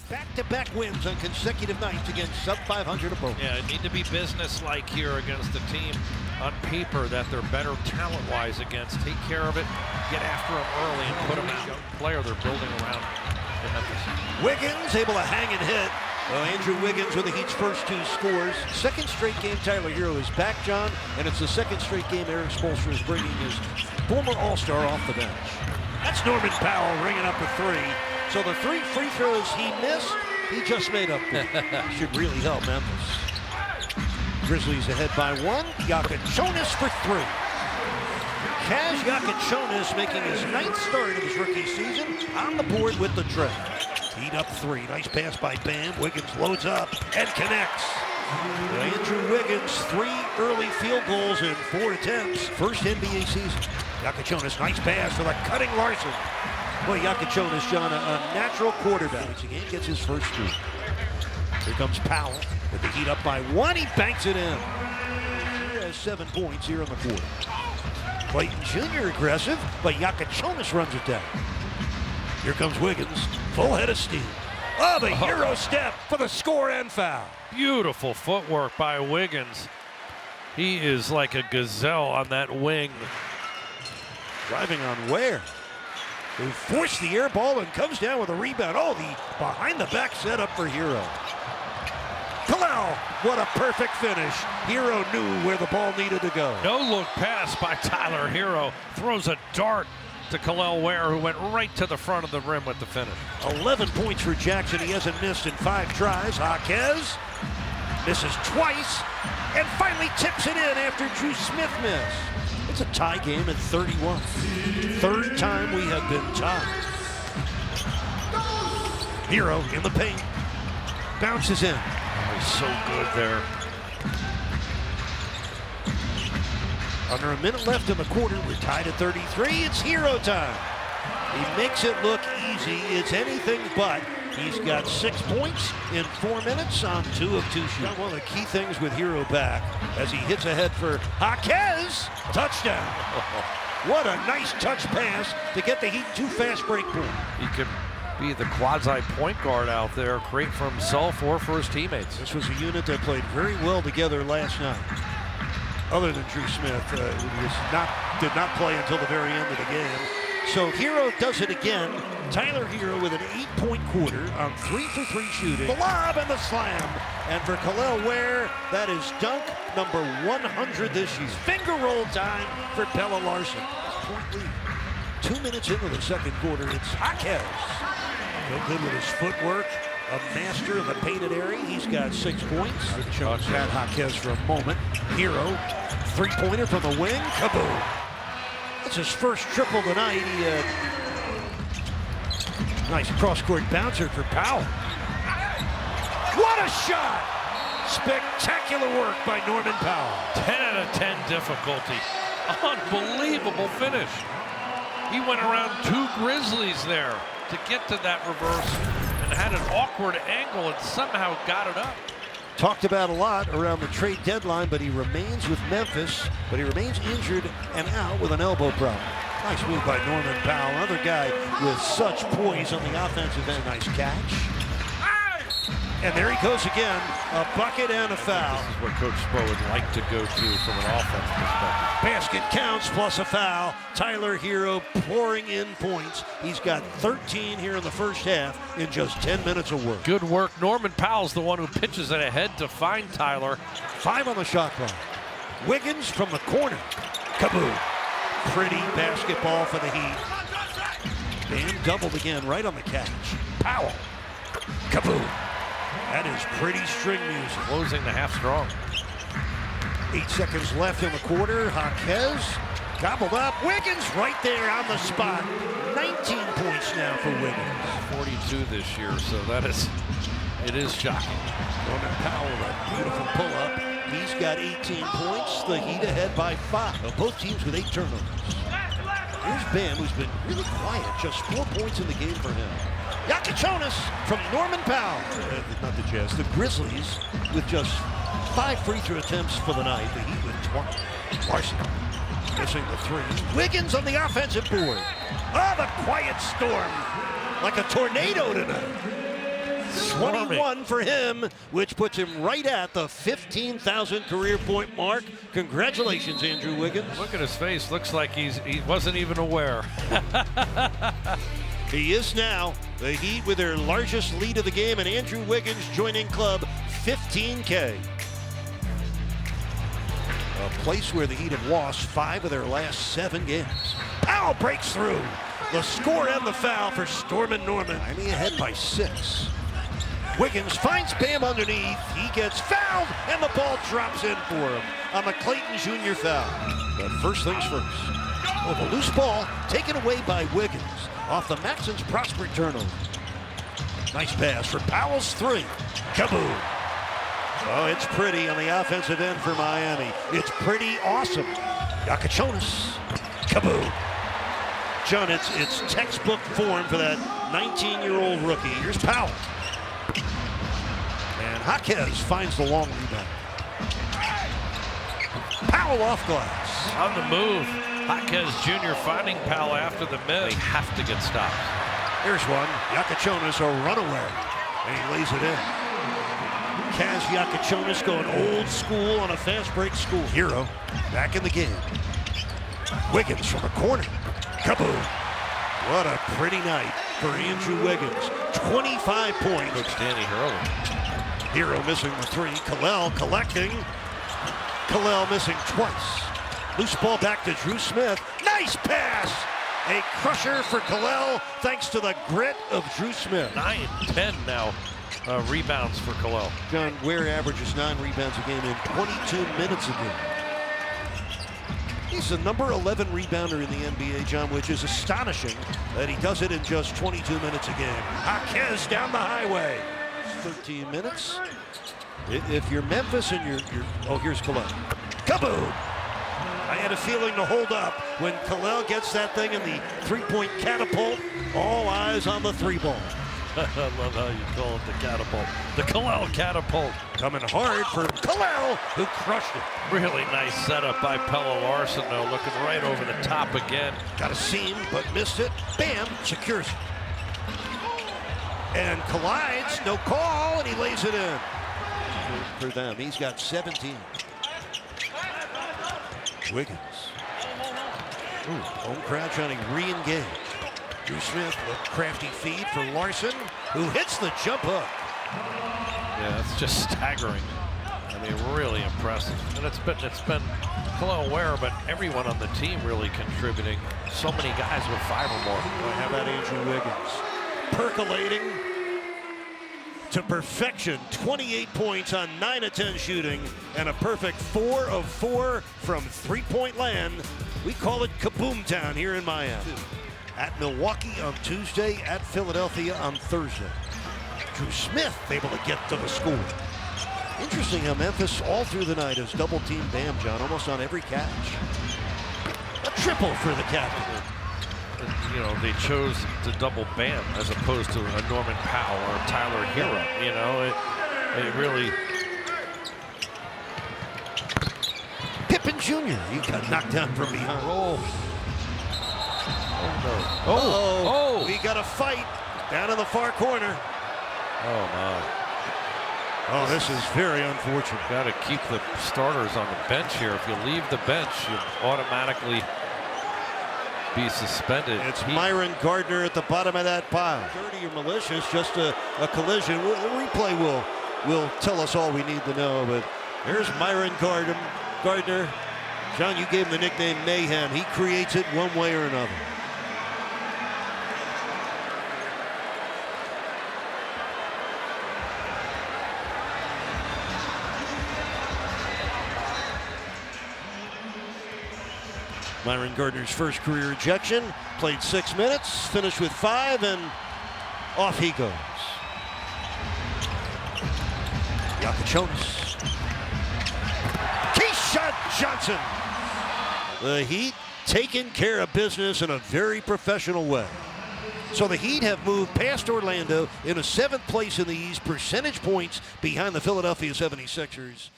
Back-to-back wins on consecutive nights against sub-500 opponents. Yeah, it need to be business-like here against a team on paper that they're better talent-wise against. Take care of it, get after them early, and put them out. Young player they're building around in Memphis. Wiggins able to hang and hit. Well, Andrew Wiggins with the Heat's first 2 scores. Second straight game Tyler Hero is back, John, and it's the second straight game Eric Spoelstra is bringing his former All-Star off the bench. That's Norman Powell ringing up a 3. So the 3 free throws he missed, he just made up. Should really help Memphis. Grizzlies ahead by 1. Yakachonis for 3. Kaz Yakachonis making his 9th start of his rookie season on the board with the tray. Heat up 3. Nice pass by Bam. Wiggins loads up and connects. Andrew Wiggins, 3 early field goals in 4 attempts. First NBA season. Yakachonis, nice pass for the cutting Larson. Boy, Yakachonis, John, a natural quarterback. Again, gets his first 2. Here comes Powell with the Heat up by 1. He banks it in. He has 7 points here in the quarter. Clayton Jr. aggressive, but Yakachonis runs it down. Here comes Wiggins, full head of steam. Oh, the Hero step for the score and foul. Beautiful footwork by Wiggins. He is like a gazelle on that wing. Driving on Ware, who forced the air ball and comes down with a rebound. Oh, the behind-the-back setup for Hero. Kel'el, what a perfect finish. Hero knew where the ball needed to go. No look pass by Tyler Hero. Throws a dart to Kel'el Ware, who went right to the front of the rim with the finish. 11 points for Jackson. He hasn't missed in 5 tries. Jaquez misses twice and finally tips it in after Drew Smith missed. It's a tie game at 31. 3rd time we have been tied. Hero in the paint. Bounces in. Oh, he's so good there. Under a minute left in the quarter, we're tied at 33. It's Hero time. He makes it look easy. It's anything but. He's got 6 points in 4 minutes on 2 of 2 shots. One of the key things with Hero back as he hits ahead for Jaquez. Touchdown. What a nice touch pass to get the Heat 2 fast break point. He could be the quasi point guard out there, create for himself or for his teammates. This was a unit that played very well together last night. Other than Drew Smith, who did not play until the very end of the game. So Hero does it again. Tyler Hero with an 8-point quarter on 3 for 3 shooting. The lob and the slam. And for Kel'el Ware, that is dunk number 100 this year. Finger roll time for Pelle Larsson. Point lead. 2 minutes into the second quarter, it's Jaquez. Real good with his footwork. A master of the painted area. He's got 6 points. Jones had Jaquez for a moment. Hero, 3-pointer from the wing. Kaboom. That's his first triple tonight. Nice cross-court bouncer for Powell. What a shot! Spectacular work by Norman Powell. 10 out of 10 difficulty. Unbelievable finish. He went around 2 Grizzlies there to get to that reverse and had an awkward angle and somehow got it up. Talked about a lot around the trade deadline, but he remains with Memphis, but he remains injured and out with an elbow problem. Nice move by Norman Powell, another guy with such poise on the offensive end. Nice catch. And there he goes again, a bucket and a foul. This is what Coach Spo would like to go to from an offense perspective. Basket counts plus a foul. Tyler Hero pouring in points. He's got 13 here in the first half in just 10 minutes of work. Good work. Norman Powell's the one who pitches it ahead to find Tyler. 5 on the shot clock. Wiggins from the corner. Kaboom. Pretty basketball for the Heat. Bam doubled again right on the catch. Powell. Kaboom. That is pretty string music. Closing the half strong. 8 seconds left in the quarter. Jaquez gobbled up. Wiggins right there on the spot. 19 points now for Wiggins. 42 this year, so it is shocking. Norman Powell, a beautiful pull-up. He's got 18 points. The Heat ahead by 5. Both teams with 8 turnovers. Here's Bam, who's been really quiet. Just 4 points in the game for him. Yakachonis from Norman Powell. Not the Jazz, the Grizzlies with just 5 free throw attempts for the night. The Heat with 20. Larson missing the 3. Wiggins on the offensive board. Oh, the quiet storm. Like a tornado tonight. 21 for him, which puts him right at the 15,000 career point mark. Congratulations, Andrew Wiggins. Look at his face. Looks like he wasn't even aware. He is now. The Heat with their largest lead of the game, and Andrew Wiggins joining club 15K. A place where the Heat have lost 5 of their last 7 games. Powell breaks through. The score and the foul for Stormin' Norman. I mean, ahead by 6. Wiggins finds Bam underneath. He gets fouled, and the ball drops in for him on the Clayton Jr. foul. But first things first. Oh, the loose ball taken away by Wiggins off the Maxon's Prosper turnover. Nice pass for Powell's 3. Kaboom. Oh, it's pretty on the offensive end for Miami. It's pretty awesome. Yakachonis. Kaboom. John, it's textbook form for that 19-year-old rookie. Here's Powell. And Jaquez finds the long rebound. Powell off glass. On the move. Jaquez Jr. finding Powell after the miss. They have to get stopped. Here's one. Yakachonis, a runaway. And he lays it in. Kaz Yakachonis going old school on a fast break school hero. Back in the game. Wiggins from a corner. Kaboom. What a pretty night for Andrew Wiggins. 25 points. Coach Danny Hurley. Hero missing the 3. Kel'el collecting. Kel'el missing twice. Loose ball back to Drew Smith. Nice pass. A crusher for Kel'el thanks to the grit of Drew Smith. 9-10 now. Rebounds for Kel'el. John Ware averages 9 rebounds a game in 22 minutes a game. He's the number 11 rebounder in the NBA, John, which is astonishing that he does it in just 22 minutes a game. Jaquez down the highway. 13 minutes. If you're Memphis and you're oh, here's Kel'el. Kaboom! I had a feeling to hold up when Kel'el gets that thing in the three-point catapult. All eyes on the 3 ball. I love how you call it the catapult. The Kel'el catapult. Coming hard for Kel'el, who crushed it. Really nice setup by Pelle Larsson, though, looking right over the top again. Got a seam, but missed it. Bam, secures it. And collides, no call, and he lays it in. For them, he's got 17. Wiggins. Ooh, home crowd trying to re-engage. Drew Smith, a crafty feed for Larsson, who hits the jump hook. Yeah, it's just staggering. I mean, really impressive. And it's been Kel'el Ware, but everyone on the team really contributing. So many guys with 5 or more. How about Andrew Wiggins? Percolating to perfection. 28 points on 9 of 10 shooting, and a perfect 4 of 4 from three-point land. We call it Kaboom Town here in Miami. At Milwaukee on Tuesday, at Philadelphia on Thursday. Drew Smith able to get to the score. Interesting how Memphis all through the night has double-teamed Bam, John, almost on every catch. A triple for the captain. You know, they chose to double Bam as opposed to a Norman Powell or a Tyler Hero. You know, it really... Pippen Jr., he got knocked down from behind. Oh, no. Oh, we got a fight down in the far corner. Oh, my. Oh, this is very unfortunate. Got to keep the starters on the bench here. If you leave the bench, you automatically be suspended. It's Myron Gardner at the bottom of that pile. Dirty or malicious, just a collision. The replay will tell us all we need to know, but there's Myron Gardner. John, you gave him the nickname Mayhem. He creates it one way or another. Myron Gardner's first career ejection, played 6 minutes, finished with 5, and off he goes. Yakachonis. Keyshawn Johnson. The Heat taking care of business in a very professional way. So the Heat have moved past Orlando into 7th place in the East, percentage points behind the Philadelphia 76ers.